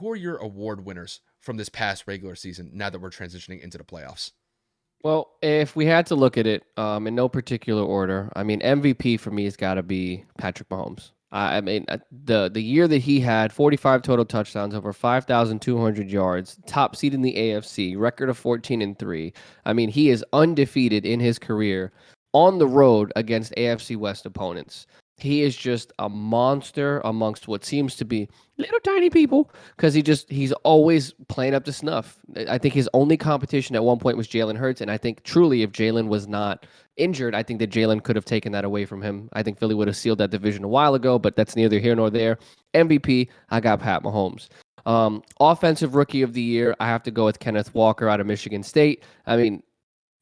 who are your award winners from this past regular season now that we're transitioning into the playoffs? Well, if we had to look at it in no particular order, I mean, MVP for me has got to be Patrick Mahomes. I mean, the year that he had 45 total touchdowns, over 5,200 yards, top seed in the AFC, record of 14-3. I mean, he is undefeated in his career on the road against AFC West opponents. He is just a monster amongst what seems to be little tiny people because he's always playing up to snuff. I think his only competition at one point was Jalen Hurts, and I think truly if Jalen was not injured, I think that Jalen could have taken that away from him. I think Philly would have sealed that division a while ago, but that's neither here nor there. MVP, I got Pat Mahomes. Offensive Rookie of the Year, I have to go with Kenneth Walker out of Michigan State. I mean,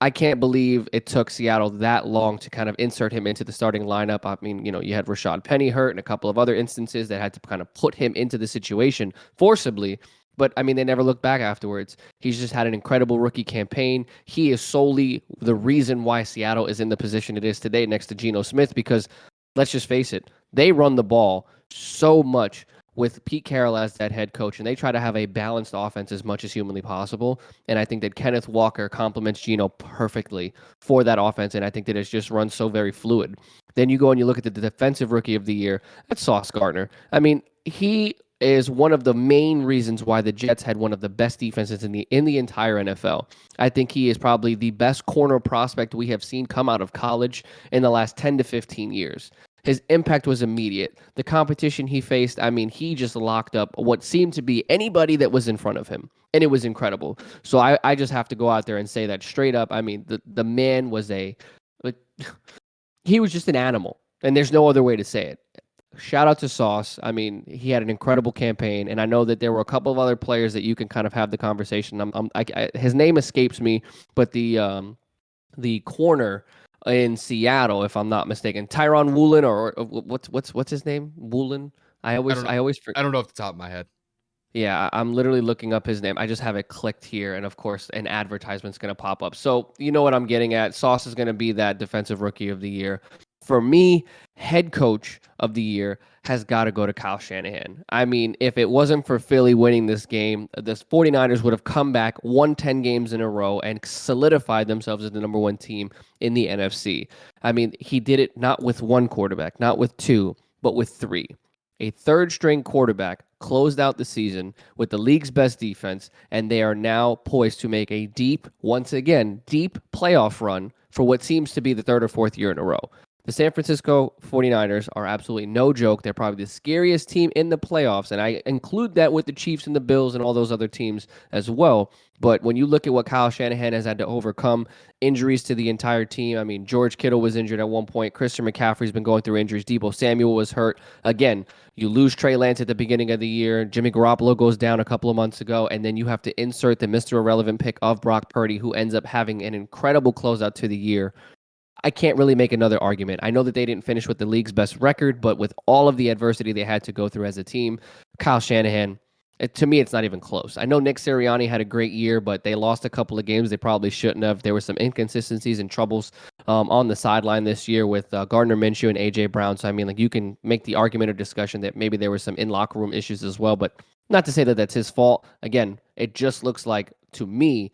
I can't believe it took Seattle that long to kind of insert him into the starting lineup. I mean, you had Rashad Penny hurt and a couple of other instances that had to kind of put him into the situation forcibly. But I mean, they never looked back afterwards. He's just had an incredible rookie campaign. He is solely the reason why Seattle is in the position it is today next to Geno Smith because let's just face it, they run the ball so much with Pete Carroll as that head coach, and they try to have a balanced offense as much as humanly possible. And I think that Kenneth Walker complements Geno perfectly for that offense, and I think that it's just run so very fluid. Then you go and you look at the defensive rookie of the year. That's Sauce Gardner. I mean, he is one of the main reasons why the Jets had one of the best defenses in the entire NFL. I think he is probably the best corner prospect we have seen come out of college in the last 10 to 15 years. His impact was immediate. The competition he faced, I mean, he just locked up what seemed to be anybody that was in front of him. And it was incredible. So I just have to go out there and say that straight up. I mean, the man was he was just an animal. And there's no other way to say it. Shout out to Sauce. I mean, he had an incredible campaign, and I know that there were a couple of other players that you can kind of have the conversation. His name escapes me, but the corner in Seattle, if I'm not mistaken, Tyron Woolen or what's his name? Woolen. I I always don't know. I always forget. I don't know off the top of my head. Yeah, I'm literally looking up his name. I just have it clicked here, and of course, an advertisement's going to pop up. So you know what I'm getting at. Sauce is going to be that defensive rookie of the year. For me, head coach of the year has got to go to Kyle Shanahan. I mean, if it wasn't for Philly winning this game, the 49ers would have come back, won 10 games in a row, and solidified themselves as the number one team in the NFC. I mean, he did it not with one quarterback, not with two, but with three. A third string quarterback closed out the season with the league's best defense, and they are now poised to make a once again, deep playoff run for what seems to be the third or fourth year in a row. The San Francisco 49ers are absolutely no joke. They're probably the scariest team in the playoffs, and I include that with the Chiefs and the Bills and all those other teams as well. But when you look at what Kyle Shanahan has had to overcome, injuries to the entire team. I mean, George Kittle was injured at one point. Christian McCaffrey's been going through injuries. Deebo Samuel was hurt. Again, you lose Trey Lance at the beginning of the year. Jimmy Garoppolo goes down a couple of months ago, and then you have to insert the Mr. Irrelevant pick of Brock Purdy, who ends up having an incredible closeout to the year. I can't really make another argument. I know that they didn't finish with the league's best record, but with all of the adversity they had to go through as a team, Kyle Shanahan, to me, it's not even close. I know Nick Sirianni had a great year, but they lost a couple of games they probably shouldn't have. There were some inconsistencies and troubles on the sideline this year with Gardner Minshew and A.J. Brown. So, I mean, like you can make the argument or discussion that maybe there were some in-locker room issues as well, but not to say that that's his fault. Again, it just looks like, to me,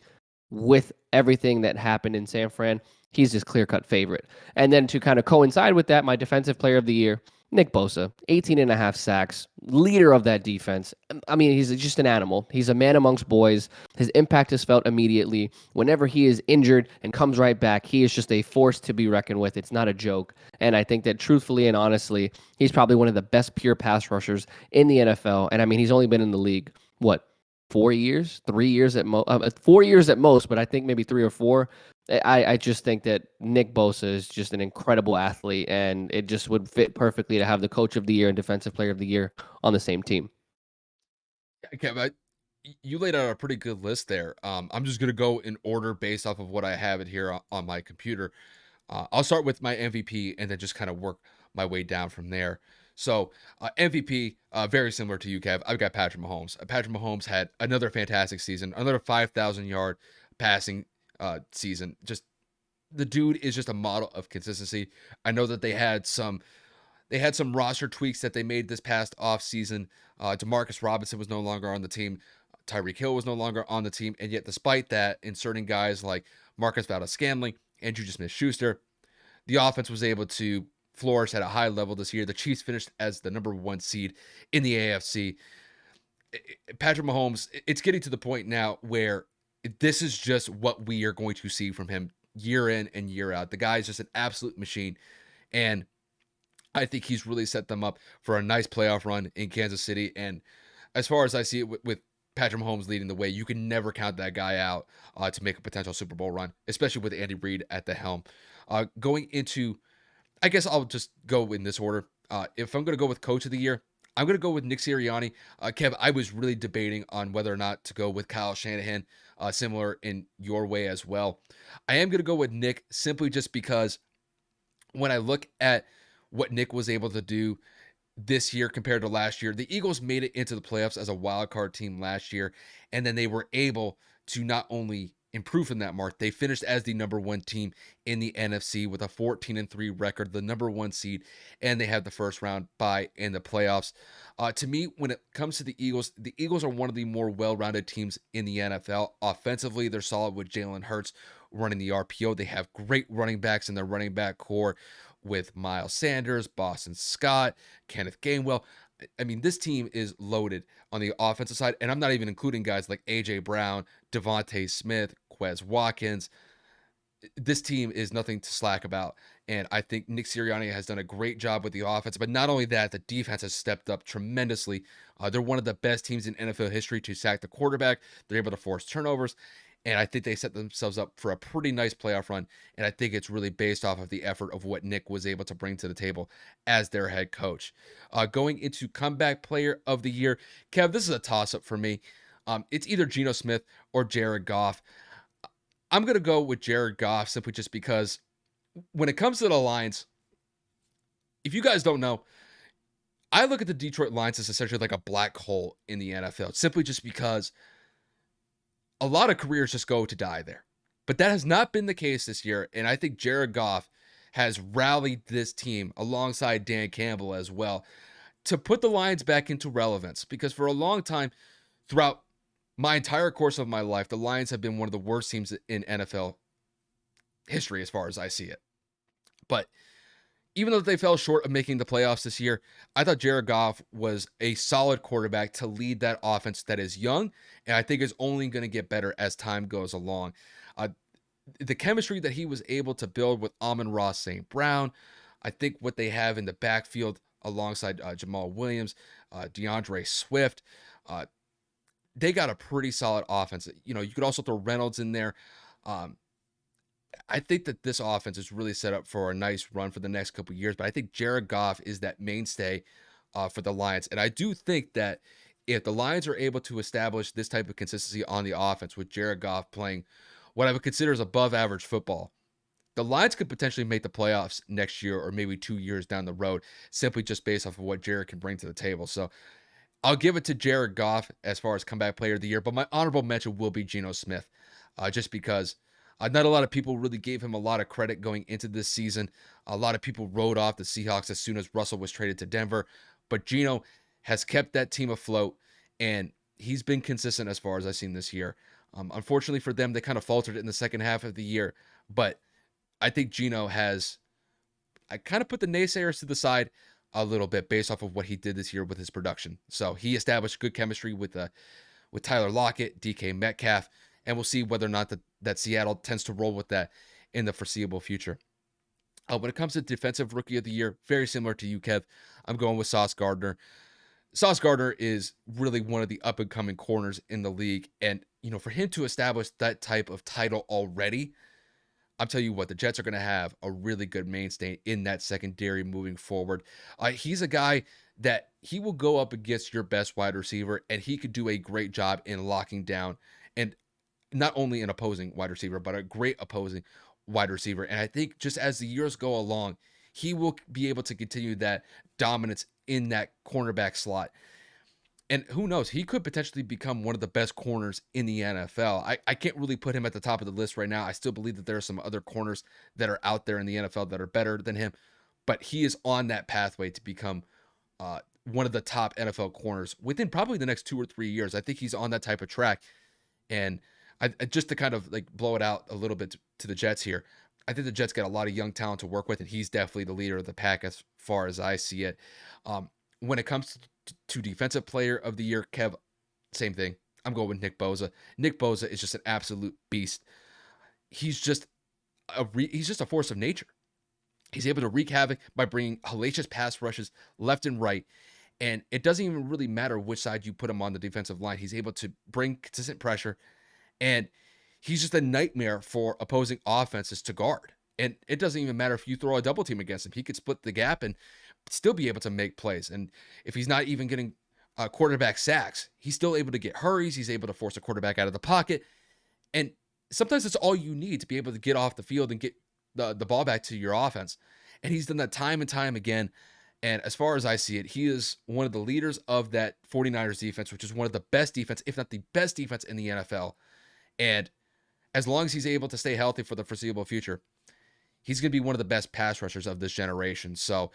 with everything that happened in San Fran, he's just clear-cut favorite. And then to kind of coincide with that, my defensive player of the year, Nick Bosa, 18 and a half sacks, leader of that defense. I mean, he's just an animal. He's a man amongst boys. His impact is felt immediately. Whenever he is injured and comes right back, he is just a force to be reckoned with. It's not a joke. And I think that truthfully and honestly, he's probably one of the best pure pass rushers in the NFL. And I mean, he's only been in the league, what, 4 years, 3 years at most, 4 years at most, but I think maybe three or four. I just think that Nick Bosa is just an incredible athlete, and it just would fit perfectly to have the coach of the year and defensive player of the year on the same team. Okay, but you laid out a pretty good list there. I'm just gonna go in order based off of what I have it here on my computer. I'll start with my MVP and then just kind of work my way down from there. So MVP, very similar to you, Kev. I've got Patrick Mahomes. Patrick Mahomes had another fantastic season, another 5,000-yard passing season. Just the dude is just a model of consistency. I know that they had some They had some roster tweaks that they made this past offseason. Demarcus Robinson was no longer on the team. Tyreek Hill was no longer on the team. And yet, despite that, inserting guys like Marcus Valdes-Scantling, Andrew Smith-Schuster, the offense was able to flourish at a high level this year. The Chiefs finished as the number one seed in the AFC. Patrick Mahomes, it's getting to the point now where this is just what we are going to see from him year in and year out. The guy is just an absolute machine. And I think he's really set them up for a nice playoff run in Kansas City. And as far as I see it with Patrick Mahomes leading the way, you can never count that guy out to make a potential Super Bowl run, especially with Andy Reid at the helm. Going into, I guess I'll just go in this order. If I'm going to go with Coach of the Year, I'm going to go with Nick Sirianni. Kev, I was really debating on whether or not to go with Kyle Shanahan, similar in your way as well. I am going to go with Nick simply just because when I look at what Nick was able to do this year compared to last year. The Eagles made it into the playoffs as a wild card team last year, and then they were able to not only improve from that mark, they finished as the number one team in the NFC with a 14-3 record, the number one seed, and they had the first round bye in the playoffs. To me, when it comes to the Eagles are one of the more well-rounded teams in the NFL. Offensively, they're solid with Jalen Hurts running the RPO. They have great running backs in their running back core with Miles Sanders, Boston Scott, Kenneth Gainwell. I mean, this team is loaded on the offensive side, and I'm not even including guys like AJ Brown, Devontae Smith, Quez Watkins. This team is nothing to slack about. And I think Nick Sirianni has done a great job with the offense. But not only that, the defense has stepped up tremendously. They're one of the best teams in NFL history to sack the quarterback. They're able to force turnovers. And I think they set themselves up for a pretty nice playoff run. And I think it's really based off of the effort of what Nick was able to bring to the table as their head coach. Going into comeback player of the year, Kev, this is a toss up for me. It's either Geno Smith or Jared Goff. I'm going to go with Jared Goff simply just because when it comes to the Lions, if you guys don't know, I look at the Detroit Lions as essentially like a black hole in the NFL, simply just because a lot of careers just go to die there. But that has not been the case this year. And I think Jared Goff has rallied this team alongside Dan Campbell as well to put the Lions back into relevance. Because for a long time, throughout my entire course of my life, the Lions have been one of the worst teams in NFL history as far as I see it. But even though they fell short of making the playoffs this year, I thought Jared Goff was a solid quarterback to lead that offense that is young, and I think is only going to get better as time goes along. Uh, the chemistry that he was able to build with Amon-Ra St. Brown, I think what they have in the backfield alongside Jamal Williams, DeAndre Swift, they got a pretty solid offense. You know, you could also throw Reynolds in there. Um, I think that this offense is really set up for a nice run for the next couple of years, but I think Jared Goff is that mainstay for the Lions. And I do think that if the Lions are able to establish this type of consistency on the offense with Jared Goff playing what I would consider as above average football, the Lions could potentially make the playoffs next year or maybe 2 years down the road, simply just based off of what Jared can bring to the table. So I'll give it to Jared Goff as far as comeback player of the year, but my honorable mention will be Geno Smith, just because not a lot of people really gave him a lot of credit going into this season. A lot of people wrote off the Seahawks as soon as Russell was traded to Denver, but Geno has kept that team afloat, and he's been consistent as far as I've seen this year. Unfortunately for them, they kind of faltered in the second half of the year, but I think Geno has I kind of put the naysayers to the side a little bit based off of what he did this year with his production. So he established good chemistry with Tyler Lockett, DK Metcalf, and we'll see whether or not that Seattle tends to roll with that in the foreseeable future. When it comes to defensive rookie of the year, very similar to you, Kev. I'm going with Sauce Gardner. Sauce Gardner is really one of the up and coming corners in the league. And, you know, for him to establish that type of title already, I'm telling you what, the Jets are going to have a really good mainstay in that secondary moving forward. He's a guy that he will go up against your best wide receiver, and he could do a great job in locking down and not only an opposing wide receiver, but a great opposing wide receiver. And I think just as the years go along, he will be able to continue that dominance in that cornerback slot. And who knows, he could potentially become one of the best corners in the NFL. I can't really put him at the top of the list right now. I still believe that there are some other corners that are out there in the NFL that are better than him. but he is on that pathway to become one of the top NFL corners within probably the next 2 or 3 years. I think he's on that type of track. And just to kind of like blow it out a little bit to the Jets here, I think the Jets got a lot of young talent to work with, and he's definitely the leader of the pack as far as I see it. When it comes to defensive player of the year, Kev, same thing. I'm going with Nick Bosa. Nick Bosa is just an absolute beast. He's just he's just a force of nature. He's able to wreak havoc by bringing hellacious pass rushes left and right. And it doesn't even really matter which side you put him on the defensive line. He's able to bring consistent pressure, and he's just a nightmare for opposing offenses to guard. And it doesn't even matter if you throw a double team against him. He could split the gap and still be able to make plays. And if he's not even getting quarterback sacks, he's still able to get hurries. He's able to force a quarterback out of the pocket. And sometimes that's all you need to be able to get off the field and get the ball back to your offense. And he's done that time and time again. And as far as I see it, he is one of the leaders of that 49ers defense, which is one of the best defense, if not the best defense in the NFL. And as long as he's able to stay healthy for the foreseeable future, he's going to be one of the best pass rushers of this generation. So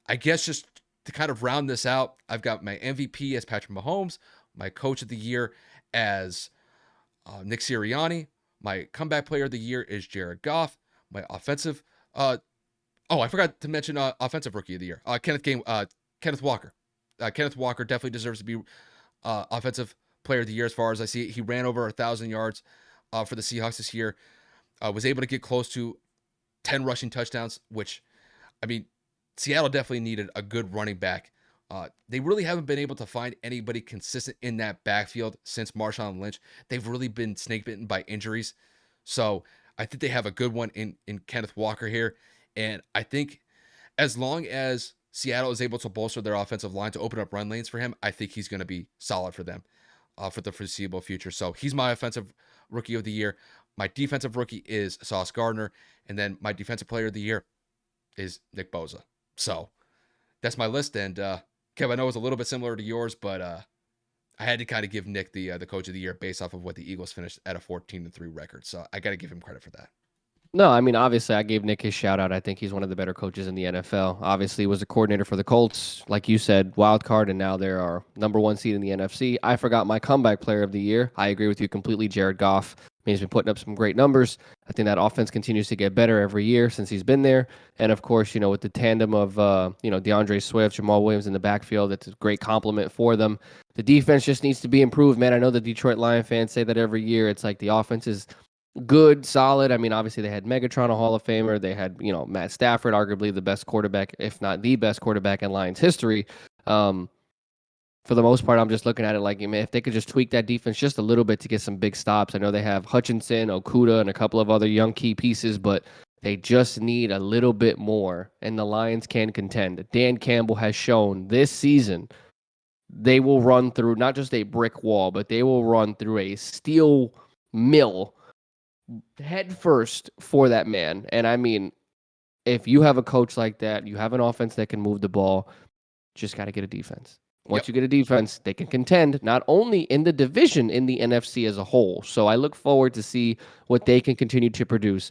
I guess just to kind of round this out, I've got my MVP as Patrick Mahomes, my coach of the year as Nick Sirianni, my comeback player of the year is Jared Goff, my offensive I forgot to mention offensive rookie of the year, Kenneth Walker. Kenneth Walker definitely deserves to be offensive player of the year as far as I see it. He ran over 1,000 yards for the Seahawks this year. Was able to get close to 10 rushing touchdowns, which, I mean, Seattle definitely needed a good running back. They really haven't been able to find anybody consistent in that backfield since Marshawn Lynch. They've really been snake bitten by injuries. So I think they have a good one in Kenneth Walker here. And I think as long as Seattle is able to bolster their offensive line to open up run lanes for him, I think he's going to be solid for them for the foreseeable future. So he's my offensive rookie of the year. My defensive rookie is Sauce Gardner. And then my defensive player of the year is Nick Bosa. So that's my list. And Kev, I know it's a little bit similar to yours, but I had to kind of give Nick the coach of the year based off of what the Eagles finished at a 14-3 record. So I got to give him credit for that. No, I mean, obviously, I gave Nick his shout out. I think he's one of the better coaches in the NFL. Obviously, he was a coordinator for the Colts, like you said, wild card, and now they're our number one seed in the NFC. I forgot my comeback player of the year. I agree with you completely, Jared Goff. I mean, he's been putting up some great numbers. I think that offense continues to get better every year since he's been there. And of course, with the tandem of DeAndre Swift, Jamal Williams in the backfield, it's a great compliment for them. The defense just needs to be improved, man. I know the Detroit Lion fans say that every year. It's like the offense is good, solid. I mean, obviously they had Megatron, a Hall of Famer. They had, Matt Stafford, arguably the best quarterback, if not the best quarterback in Lions history. For the most part, I'm just looking at it like, man, if they could just tweak that defense just a little bit to get some big stops. I know they have Hutchinson, Okuda, and a couple of other young key pieces, but they just need a little bit more, and the Lions can contend. Dan Campbell has shown this season they will run through not just a brick wall, but they will run through a steel mill head first for that man. And I mean, if you have a coach like that, you have an offense that can move the ball, just got to get a defense. Once Yep. you get a defense, they can contend not only in the division, in the NFC as a whole. So I look forward to see what they can continue to produce.